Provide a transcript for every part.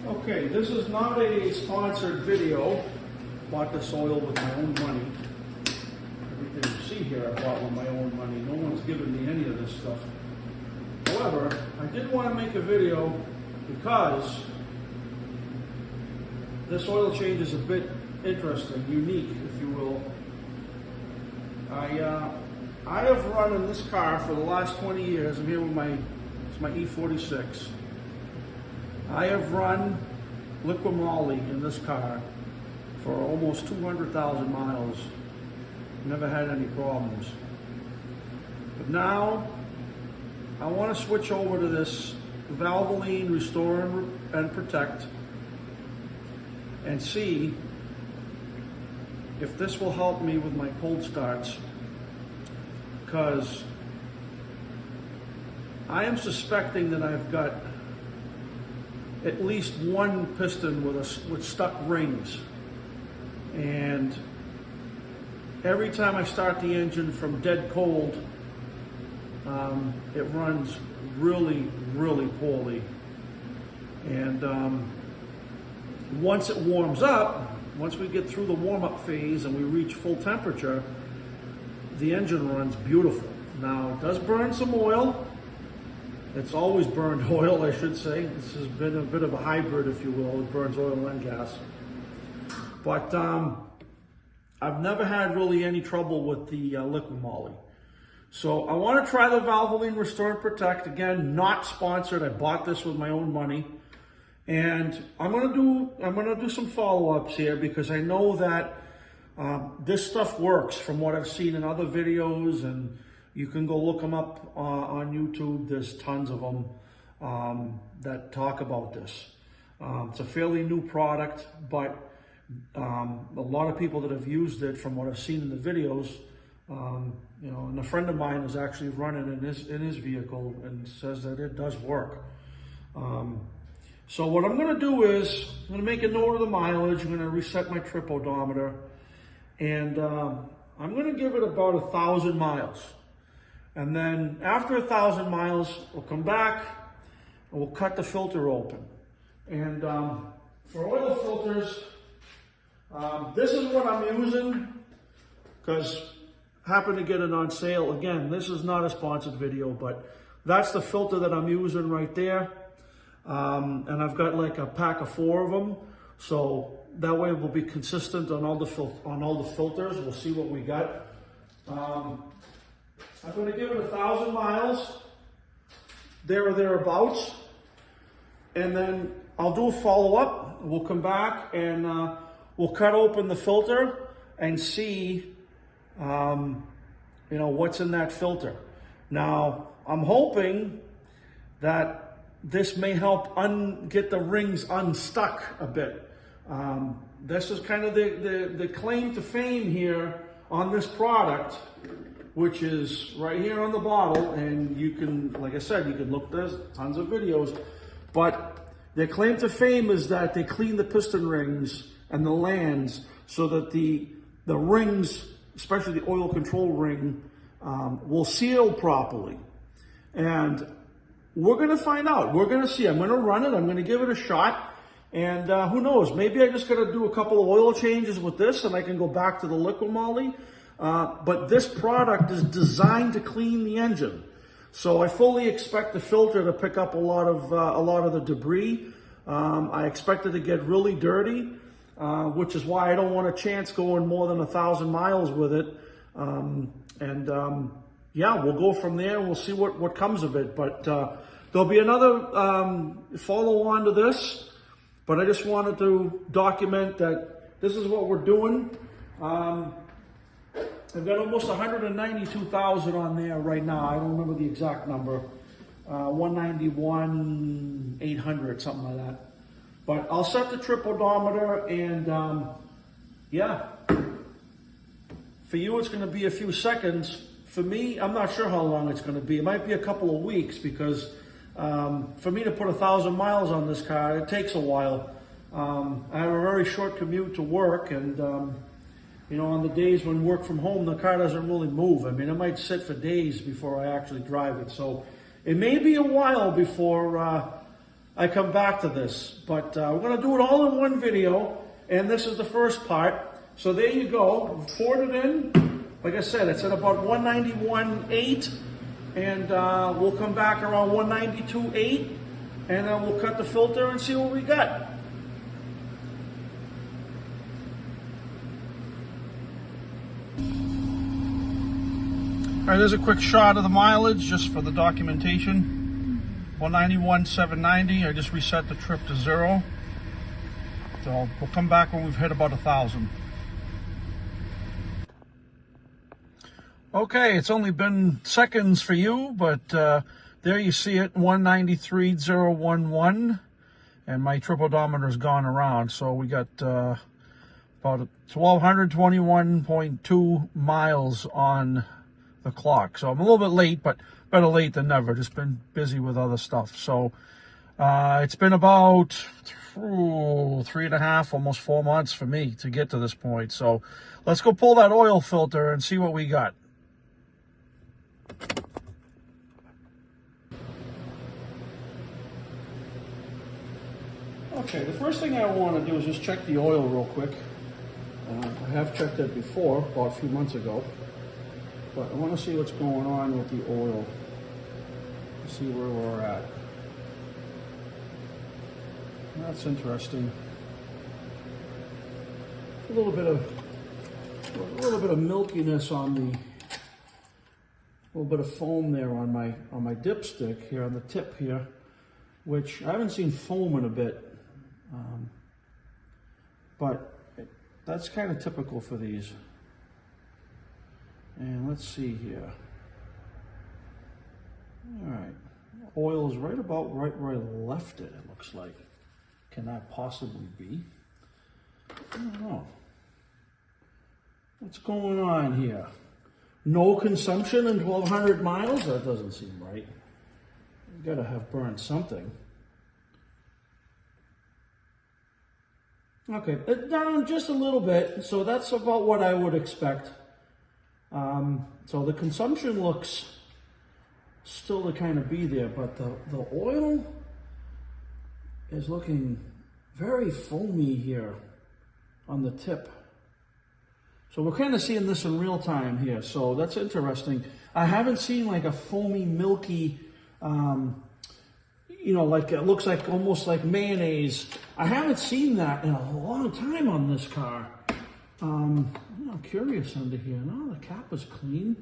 Okay, this is not a sponsored video. Bought this oil with my own money. Everything you see here I bought with my own money. No one's given me any of this stuff. However, I did want to make a video because this oil change is a bit interesting, unique, if you will. I have run in this car for the last 20 years. I'm here with it's my E46. I have run liquid moly in this car for almost 200,000 miles. Never had any problems. But now, I want to switch over to this Valvoline Restore and Protect and see if this will help me with my cold starts, because I am suspecting that I've got at least one piston with stuck rings, and every time I start the engine from dead cold, it runs really, really poorly. And once it warms up, once we get through the warm-up phase and we reach full temperature, the engine runs beautiful. Now, it does burn some oil. It's always burned oil, I should say. This has been a bit of a hybrid, if you will. It burns oil and gas. But I've never had really any trouble with the liquid moly. So I want to try the Valvoline Restore and Protect. Again, not sponsored. I bought this with my own money. And I'm gonna do some follow-ups here, because I know that this stuff works from what I've seen in other videos, and you can go look them up on YouTube. There's tons of them that talk about this. It's a fairly new product, but a lot of people that have used it, from what I've seen in the videos, you know, and a friend of mine is actually running in his vehicle and says that it does work. So what I'm going to do is I'm going to make a note of the mileage. I'm going to reset my trip odometer, and I'm going to give it about 1,000 miles. And then after 1,000 miles, we'll come back and we'll cut the filter open. And for oil filters, this is what I'm using, because I happen to get it on sale. Again, this is not a sponsored video, but that's the filter that I'm using right there. And I've got like a pack of 4 of them, so that way we'll be consistent on all the filters. We'll see what we got. I'm going to give it 1,000 miles, there or thereabouts, and then I'll do a follow-up. We'll come back and we'll cut open the filter and see, you know, what's in that filter. Now, I'm hoping that this may help get the rings unstuck a bit. This is kind of the claim to fame here on this product, which is right here on the bottle. And you can, like I said, you can look, there's tons of videos, but their claim to fame is that they clean the piston rings and the lands so that the rings, especially the oil control ring, will seal properly. And we're going to find out. We're going to see. I'm going to run it. I'm going to give it a shot. And who knows? Maybe I just got to do a couple of oil changes with this and I can go back to the liquid moly. But this product is designed to clean the engine. So I fully expect the filter to pick up a lot of the debris. I expect it to get really dirty, which is why I don't want a chance going more than 1,000 miles with it. Yeah, we'll go from there and we'll see what comes of it. But there'll be another follow-on to this. But I just wanted to document that this is what we're doing. I've got almost 192,000 on there right now. I don't remember the exact number. 191,800, something like that. But I'll set the trip odometer, and yeah. For you, it's going to be a few seconds. For me, I'm not sure how long it's going to be. It might be a couple of weeks, because for me to put 1,000 miles on this car, it takes a while. I have a very short commute to work, and you know, on the days when work from home, the car doesn't really move. I mean, it might sit for days before I actually drive it. So it may be a while before I come back to this. But we're going to do it all in one video, and this is the first part. So there you go. Poured it in. Like I said, it's at about 191.8, and we'll come back around 192.8, and then we'll cut the filter and see what we got. All right, there's a quick shot of the mileage just for the documentation. 191,790. I just reset the trip to 0. So we'll come back when we've hit about 1,000. Okay, it's only been seconds for you, but there you see it, 193,011, and my trip odometer's gone around. So we got about 1,221.2 miles on the clock. So I'm a little bit late, but better late than never. Just been busy with other stuff. So it's been about 3.5, almost 4 months for me to get to this point. So let's go pull that oil filter and see what we got. Okay, the first thing I want to do is just check the oil real quick. I have checked it before, about a few months ago. But I want to see what's going on with the oil. See where we're at. That's interesting. A little bit of milkiness on the, a little bit of foam there on my dipstick here on the tip here, which I haven't seen foam in a bit. But that's kind of typical for these. And let's see here. All right, oil is right about right where I left it, it looks like. Can that possibly be? I don't know. What's going on here? No consumption in 1,200 miles? That doesn't seem right. You gotta have burned something. Okay, down just a little bit, so that's about what I would expect. So the consumption looks still to kind of be there, but the oil is looking very foamy here on the tip. So we're kind of seeing this in real time here, so that's interesting. I haven't seen like a foamy, milky, you know, like it looks like almost like mayonnaise. I haven't seen that in a long time on this car. I'm curious under here. No, the cap is clean.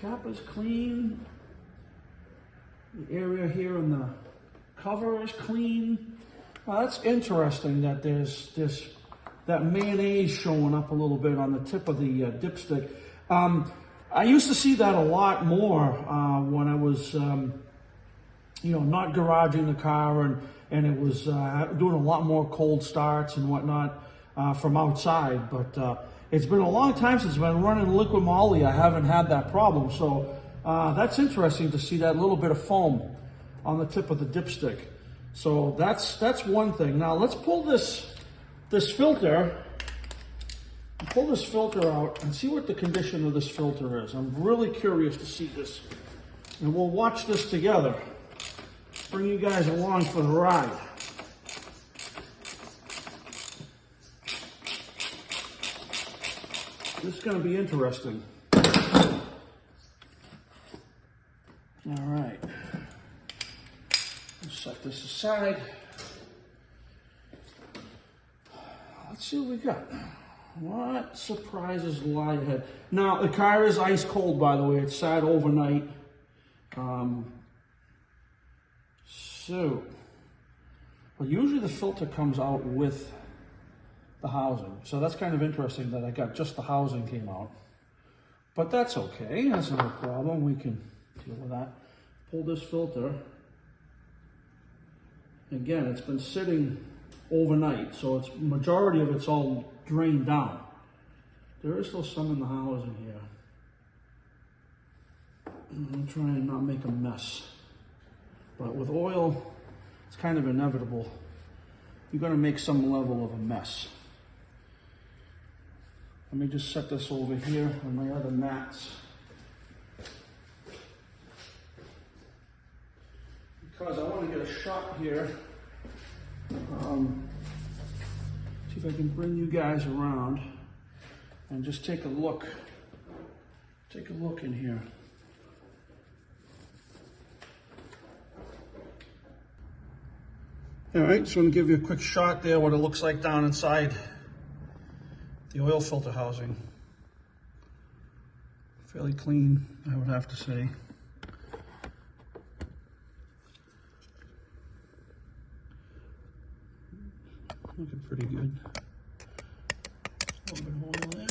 Cap is clean. The area here in the cover is clean. That's interesting that there's that mayonnaise showing up a little bit on the tip of the dipstick. I used to see that a lot more when I was, you know, not garaging the car and it was doing a lot more cold starts and whatnot from outside. But it's been a long time since I've been running liquid moly. I haven't had that problem. So that's interesting to see that little bit of foam on the tip of the dipstick. So that's one thing. Now let's pull this filter. Pull this filter out and see what the condition of this filter is. I'm really curious to see this. And we'll watch this together. Bring you guys along for the ride. This is going to be interesting. All right. Let's set this aside. Let's see what we got. What surprises lie ahead? Now, the car is ice cold, by the way. It sat overnight. Well, usually the filter comes out with the housing. So that's kind of interesting that I got just the housing came out. But that's okay. That's not a problem. We can deal with that. Pull this filter. Again, it's been sitting overnight, so it's majority of it's all drained down. There is still some in the housing here. I'm trying to not make a mess. But with oil, it's kind of inevitable. You're going to make some level of a mess. Let me just set this over here on my other mats. because I want to get a shot here. See if I can bring you guys around and just take a look. Take a look in here. All right, so I'm gonna give you a quick shot there, what it looks like down inside the oil filter housing. Fairly clean, I would have to say. Looking pretty good. A little bit of oil there.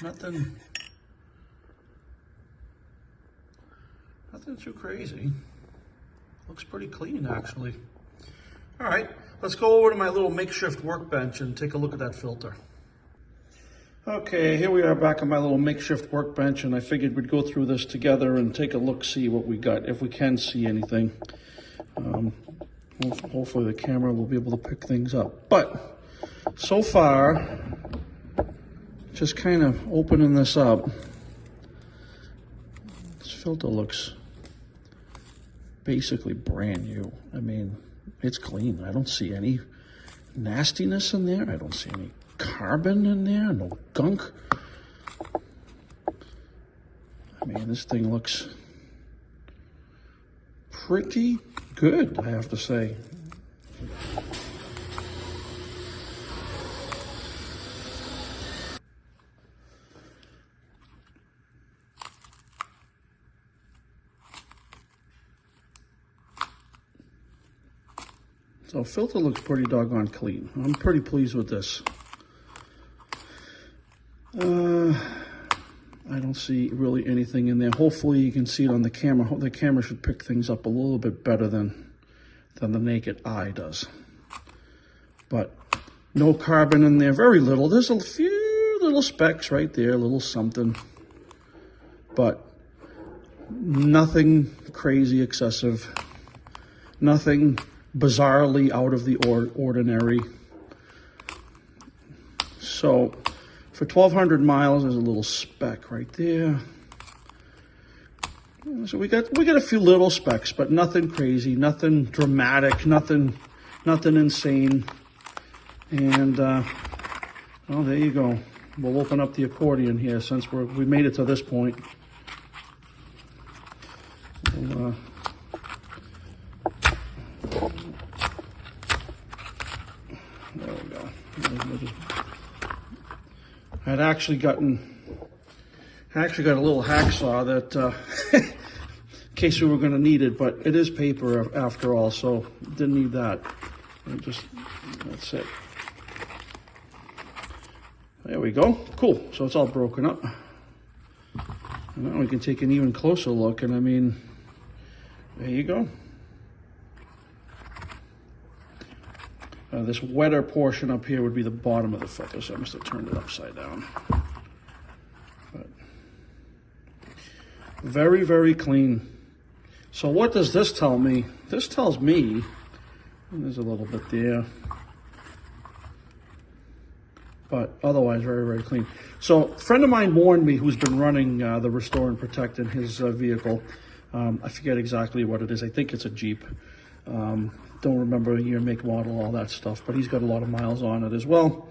But nothing too crazy. Looks pretty clean, actually. All right, let's go over to my little makeshift workbench and take a look at that filter. Okay, here we are back on my little makeshift workbench, and I figured we'd go through this together and take a look, see what we got, if we can see anything. Hopefully the camera will be able to pick things up. But so far, just kind of opening this up, this filter looks basically brand new. I mean, it's clean. I don't see any nastiness in there. I don't see any carbon in there, no gunk. I mean, this thing looks pretty good, I have to say. So filter looks pretty doggone clean. I'm pretty pleased with this. I don't see really anything in there. Hopefully you can see it on the camera. The camera should pick things up a little bit better than the naked eye does. But no carbon in there, very little. There's a few little specks right there, a little something. But nothing crazy excessive. Nothing bizarrely out of the ordinary. So for 1,200 miles, there's a little speck right there. So we got a few little specks, but nothing crazy, nothing dramatic, nothing insane. And well, there you go. We'll open up the accordion here since we made it to this point. We'll, there we go. I'd actually got a little hacksaw that, in case we were going to need it, but it is paper after all, so didn't need that. That's it. There we go. Cool. So it's all broken up. And now we can take an even closer look, and I mean, there you go. This wetter portion up here would be the bottom of the filter, so I must have turned it upside down. But very, very clean. So what does this tell me? This tells me, there's a little bit there, but otherwise very, very clean. So a friend of mine warned me, who's been running the Restore and Protect in his vehicle. I forget exactly what it is. I think it's a Jeep. Don't remember year, make, model, all that stuff, but he's got a lot of miles on it as well.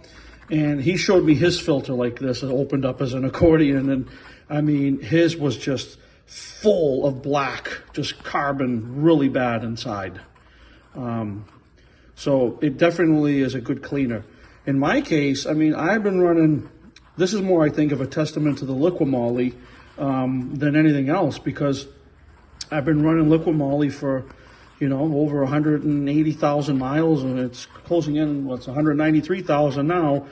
And he showed me his filter like this. It opened up as an accordion, and I mean, his was just full of black, just carbon, really bad inside. So it definitely is a good cleaner. In my case, I mean, I've been running, this is more, I think, of a testament to the Liqui-Moly than anything else, because I've been running Liqui-Moly for, you know, over 180,000 miles, and it's closing in, what's 193,000 now.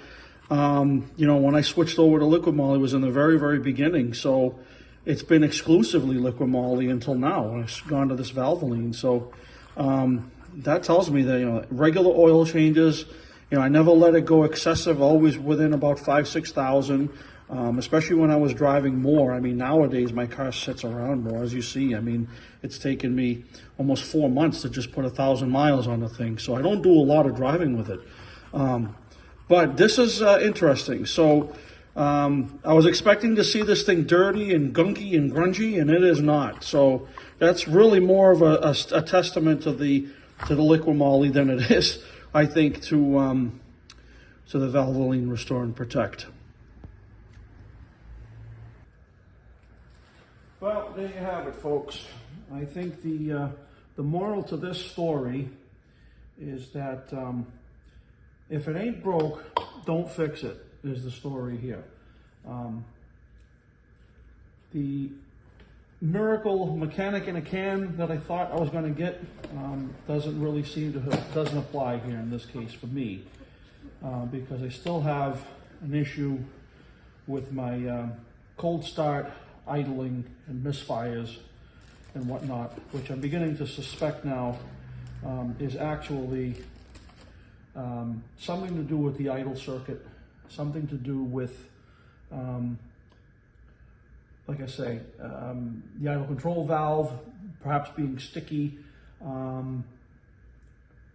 You know, when I switched over to Liqui-Moly, it was in the very, very beginning. So it's been exclusively Liqui-Moly until now. I've gone to this Valvoline. So that tells me that, you know, regular oil changes, you know, I never let it go excessive, always within about 5,000-6,000. Especially when I was driving more. I mean, nowadays my car sits around more, as you see. I mean, it's taken me almost 4 months to just put 1,000 miles on the thing. So I don't do a lot of driving with it. But this is interesting. So I was expecting to see this thing dirty and gunky and grungy, and it is not. So that's really more of a testament to the liquid moly than it is, I think, to the Valvoline Restore and Protect. Well, there you have it, folks. I think the moral to this story is that if it ain't broke, don't fix it, is the story here. The miracle mechanic in a can that I thought I was going to get doesn't really seem to doesn't apply here in this case for me, because I still have an issue with my cold start, idling, and misfires and whatnot, which I'm beginning to suspect now is actually something to do with the idle circuit, something to do with, like I say, the idle control valve perhaps being sticky,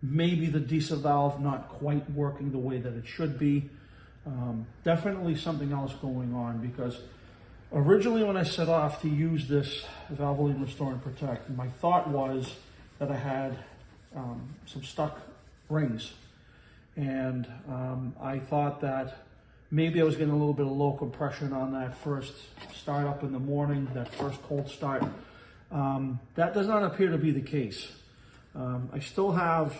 maybe the diesel valve not quite working the way that it should be. Definitely something else going on, because originally when I set off to use this Valvoline Restore and Protect, my thought was that I had some stuck rings. And I thought that maybe I was getting a little bit of low compression on that first start up in the morning, that first cold start. That does not appear to be the case. I still have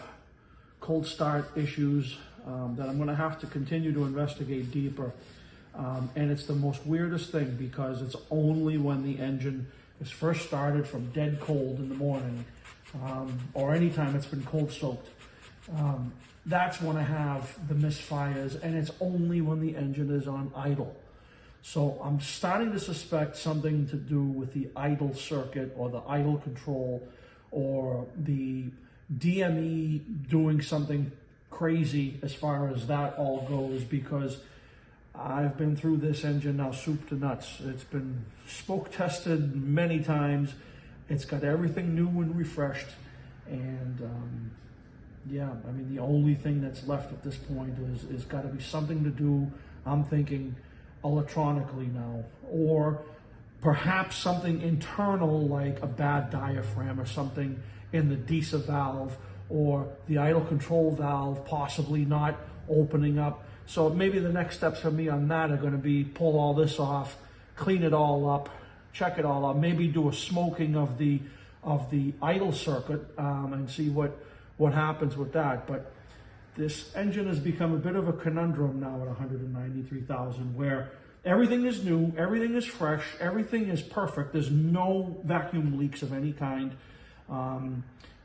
cold start issues that I'm going to have to continue to investigate deeper. And it's the most weirdest thing, because it's only when the engine is first started from dead cold in the morning, or anytime it's been cold soaked. That's when I have the misfires, and it's only when the engine is on idle. So I'm starting to suspect something to do with the idle circuit, or the idle control, or the DME doing something crazy as far as that all goes, because I've been through this engine now soup to nuts. It's been smoke tested many times. It's got everything new and refreshed. And yeah, I mean, the only thing that's left at this point is got to be something to do, I'm thinking, electronically now, or perhaps something internal, like a bad diaphragm or something in the diesel valve, or the idle control valve possibly not opening up. So maybe the next steps for me on that are going to be pull all this off, clean it all up, check it all out, maybe do a smoking of the idle circuit, and see what happens with that. But this engine has become a bit of a conundrum now at 193,000, where everything is new, everything is fresh, everything is perfect. There's no vacuum leaks of any kind.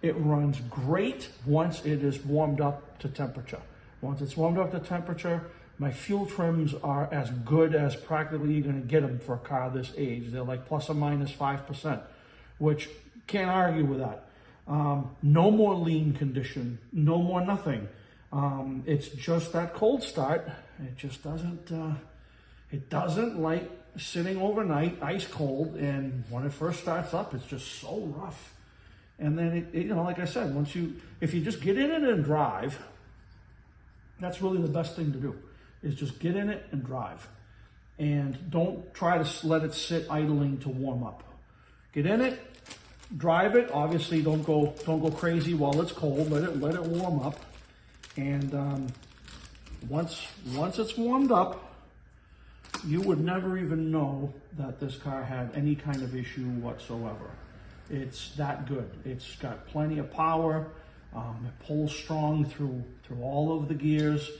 It runs great once it is warmed up to temperature. Once it's warmed up to temperature, my fuel trims are as good as practically you're going to get them for a car this age. They're like plus or minus 5%, which can't argue with that. No more lean condition, no more nothing. It's just that cold start. It just doesn't like sitting overnight, ice cold, and when it first starts up, it's just so rough. And then it you know, like I said, if you just get in it and drive, that's really the best thing to do, is just get in it and drive. And don't try to let it sit idling to warm up. Get in it, drive it. Obviously, don't go crazy while it's cold. Let it warm up. And once it's warmed up, you would never even know that this car had any kind of issue whatsoever. It's that good. It's got plenty of power. It pulls strong through all of the gears.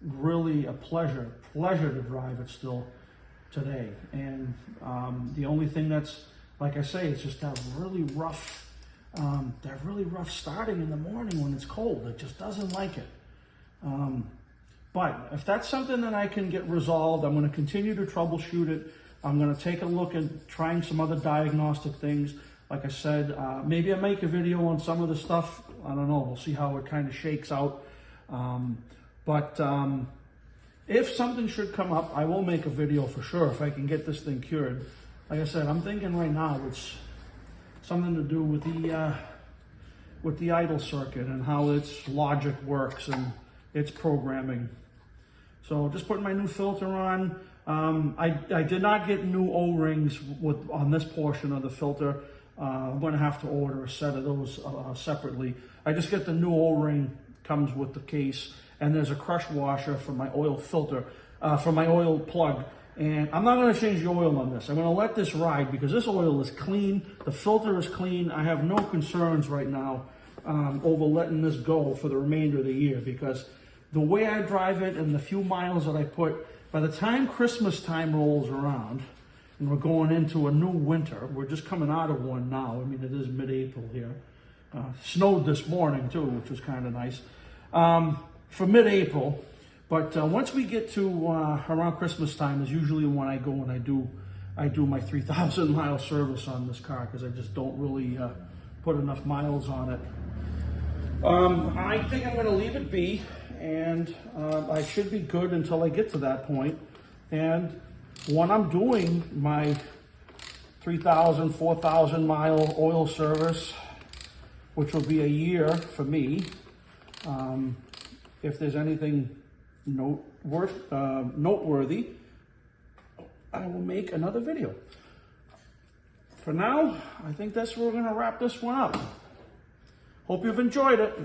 Really a pleasure to drive it still today. And the only thing that's, like I say, it's just that really rough starting in the morning when it's cold. It just doesn't like it. But if that's something that I can get resolved, I'm going to continue to troubleshoot it. I'm going to take a look at trying some other diagnostic things. Like I said, maybe I make a video on some of the stuff. I don't know. We'll see how it kind of shakes out. But if something should come up, I will make a video for sure if I can get this thing cured. Like I said, I'm thinking right now it's something to do with the idle circuit and how its logic works and its programming. So just putting my new filter on. I did not get new O-rings on this portion of the filter. I'm going to have to order a set of those separately. I just get the new O-ring, comes with the case, and there's a crush washer for my oil filter, for my oil plug. And I'm not going to change the oil on this. I'm going to let this ride because this oil is clean. The filter is clean. I have no concerns right now over letting this go for the remainder of the year, because the way I drive it and the few miles that I put, by the time Christmas time rolls around and we're going into a new winter, we're just coming out of one now. I mean, it is mid-April here. Snowed this morning too, which was kind of nice. For mid-April, but once we get to around Christmas time is usually when I go and I do my 3,000 mile service on this car, because I just don't really put enough miles on it. I think I'm going to leave it be, and I should be good until I get to that point. And when I'm doing my 3,000, 4,000 mile oil service, which will be a year for me, if there's anything noteworthy, I will make another video. For now, I think that's where we're going to wrap this one up. Hope you've enjoyed it.